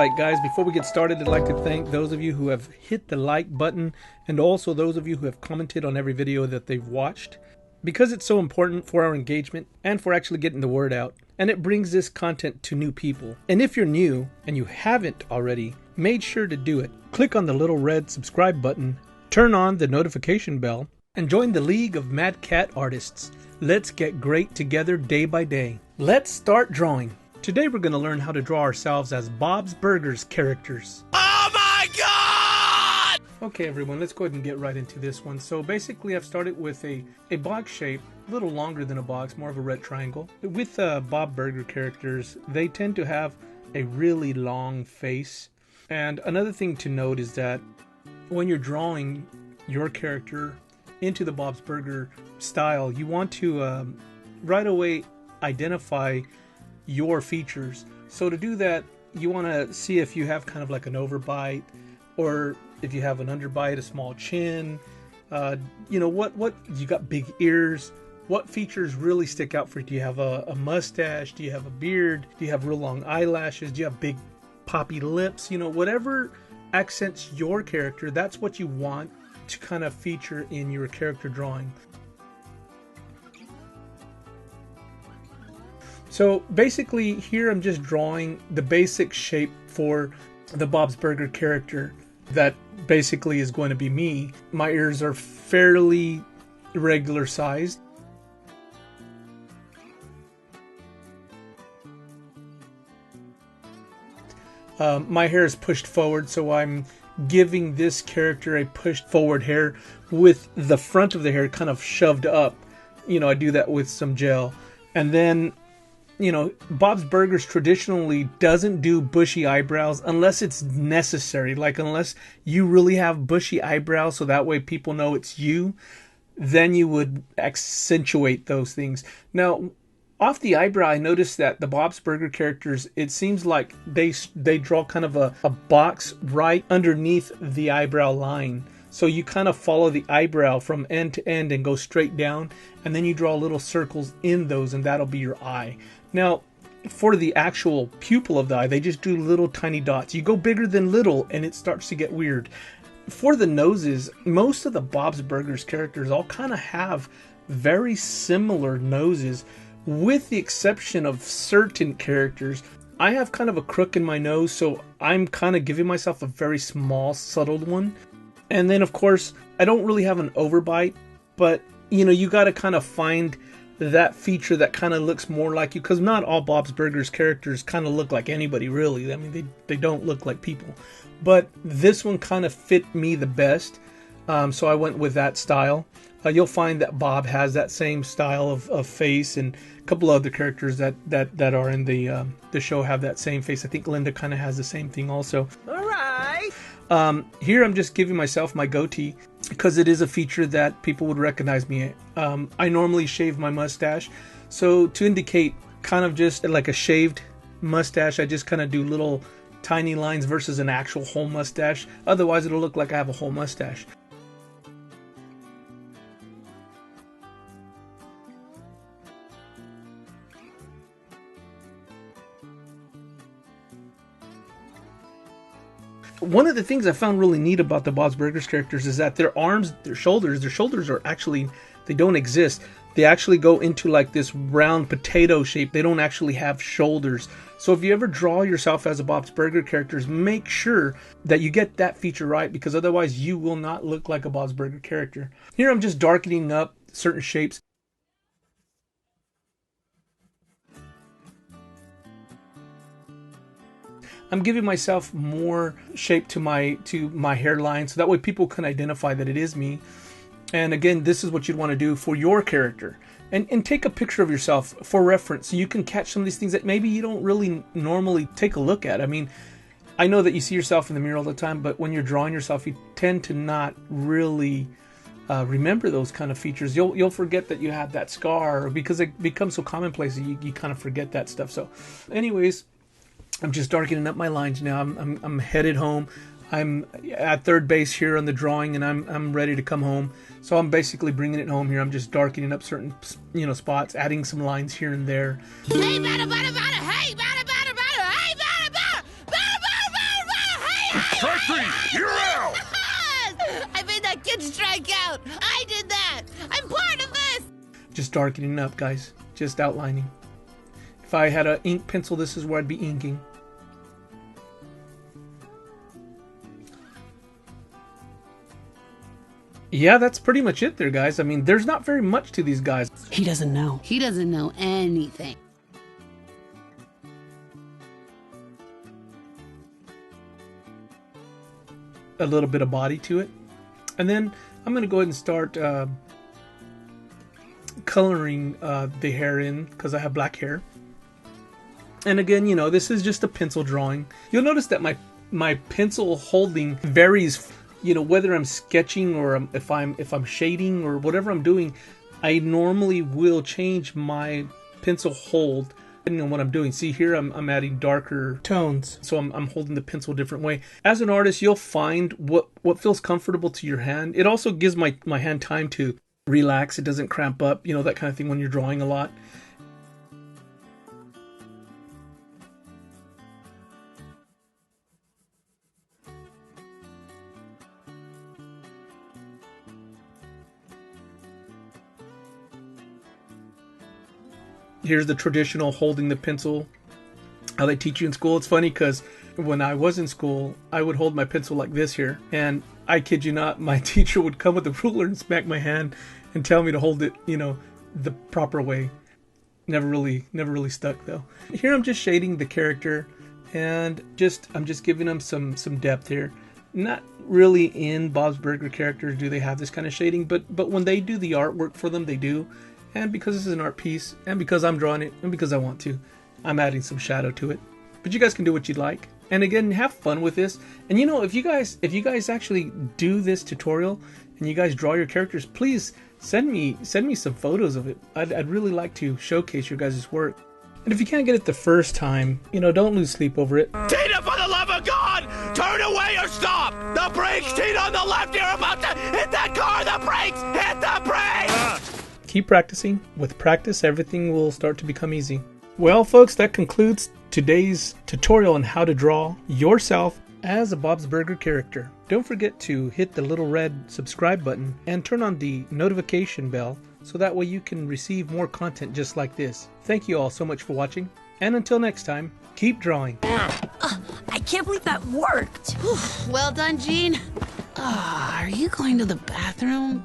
Alright guys, before we get started, I'd like to thank those of you who have hit the like button and also those of you who have commented on every video that they've watched, because it's so important for our engagement and for actually getting the word out, and it brings this content to new people. And if you're new and you haven't already, made sure to do it. Click on the little red subscribe button, turn on the notification bell, and join the League of Madcatt Artists. Let's get great together day by day. Let's start drawing. Today we're going to learn how to draw ourselves as Bob's Burgers characters. Oh my God! Okay everyone, let's go ahead and get right into this one. So basically I've started with a box shape, a little longer than a box, more of a red triangle. With Bob Burger characters, they tend to have a really long face. And another thing to note is that when you're drawing your character into the Bob's Burger style, you want to right away identify your features. So to do that, you want to see if you have kind of like an overbite, or if you have an underbite, a small chin, you know, what you got, big ears, what features really stick out for you. Do you have a mustache? Do you have a beard? Do you have real long eyelashes? Do you have big poppy lips? You know, whatever accents your character, that's what you want to kind of feature in your character drawing. So basically here I'm just drawing the basic shape for the Bob's Burger character that basically is going to be me. My ears are fairly regular sized. My hair is pushed forward, so I'm giving this character a pushed forward hair with the front of the hair kind of shoved up. You know, I do that with some gel. And then, you know, Bob's Burgers traditionally doesn't do bushy eyebrows unless it's necessary. Like unless you really have bushy eyebrows so that way people know it's you, then you would accentuate those things. Now, off the eyebrow, I noticed that the Bob's Burger characters, it seems like they draw kind of a box right underneath the eyebrow line. So you kind of follow the eyebrow from end to end and go straight down, and then you draw little circles in those, and that'll be your eye. Now, for the actual pupil of the eye, they just do little tiny dots. You go bigger than little, and it starts to get weird. For the noses, most of the Bob's Burgers characters all kind of have very similar noses, with the exception of certain characters. I have kind of a crook in my nose, so I'm kind of giving myself a very small, subtle one. And then, of course, I don't really have an overbite, but, you know, you got to kind of find that feature that kind of looks more like you, because not all Bob's Burgers characters kind of look like anybody, really. I mean, they don't look like people. But this one kind of fit me the best, so I went with that style. You'll find that Bob has that same style of face, and a couple other characters that are in the show have that same face. I think Linda kind of has the same thing also. All right. Here I'm just giving myself my goatee because it is a feature that people would recognize me. I normally shave my mustache, so to indicate kind of just like a shaved mustache, I just kind of do little tiny lines versus an actual whole mustache. Otherwise it'll look like I have a whole mustache. One of the things I found really neat about the Bob's Burgers characters is that their arms, their shoulders are actually, they don't exist. They actually go into like this round potato shape. They don't actually have shoulders. So if you ever draw yourself as a Bob's Burger characters, make sure that you get that feature right, because otherwise you will not look like a Bob's Burger character. Here I'm just darkening up certain shapes. I'm giving myself more shape to my hairline, so that way people can identify that it is me. And again, this is what you'd want to do for your character. And take a picture of yourself for reference, so you can catch some of these things that maybe you don't really normally take a look at. I mean, I know that you see yourself in the mirror all the time, but when you're drawing yourself, you tend to not really remember those kind of features. You'll forget that you have that scar, because it becomes so commonplace that you kind of forget that stuff. So anyways, I'm just darkening up my lines now. I'm headed home. I'm at third base here on the drawing, and I'm ready to come home. So I'm basically bringing it home here. I'm just darkening up certain, you know, spots, adding some lines here and there. Hey, bada, bada, bada, hey, bada, bada, bada, hey, bada, bada, bada, bada, bada. strike out. I did that. I'm part of this. Just darkening up, guys. Just outlining. If I had an ink pencil, this is where I'd be inking. Yeah, that's pretty much it there, guys. I mean, there's not very much to these guys. He doesn't know. He doesn't know anything. A little bit of body to it. And then I'm going to go ahead and start coloring the hair in because I have black hair. And again, you know, this is just a pencil drawing. You'll notice that my pencil holding varies. You know, whether I'm sketching or if I'm shading or whatever I'm doing, I normally will change my pencil hold depending on what I'm doing. See here, I'm adding darker tones, so I'm holding the pencil a different way. As an artist, you'll find what feels comfortable to your hand. It also gives my hand time to relax. It doesn't cramp up, you know, that kind of thing when you're drawing a lot. Here's the traditional holding the pencil, how they teach you in school. It's funny because when I was in school, I would hold my pencil like this here. And I kid you not, my teacher would come with a ruler and smack my hand and tell me to hold it, you know, the proper way. Never really stuck though. Here I'm just shading the character and I'm just giving them some depth here. Not really in Bob's Burger characters do they have this kind of shading, but when they do the artwork for them, they do. And because this is an art piece, and because I'm drawing it, and because I want to, I'm adding some shadow to it. But you guys can do what you'd like. And again, have fun with this. And you know, if you guys actually do this tutorial and you guys draw your characters, please send me some photos of it. I'd really like to showcase your guys' work. And if you can't get it the first time, you know, don't lose sleep over it. Tina, for the love of God, turn away or stop! The brakes, Tina, on the left, you're about to hit that car! The brakes! Hit the brakes! Keep practicing. With practice, everything will start to become easy. Well, folks, that concludes today's tutorial on how to draw yourself as a Bob's Burger character. Don't forget to hit the little red subscribe button and turn on the notification bell so that way you can receive more content just like this. Thank you all so much for watching, and until next time, keep drawing. I can't believe that worked. Well done, Gene. Are you going to the bathroom?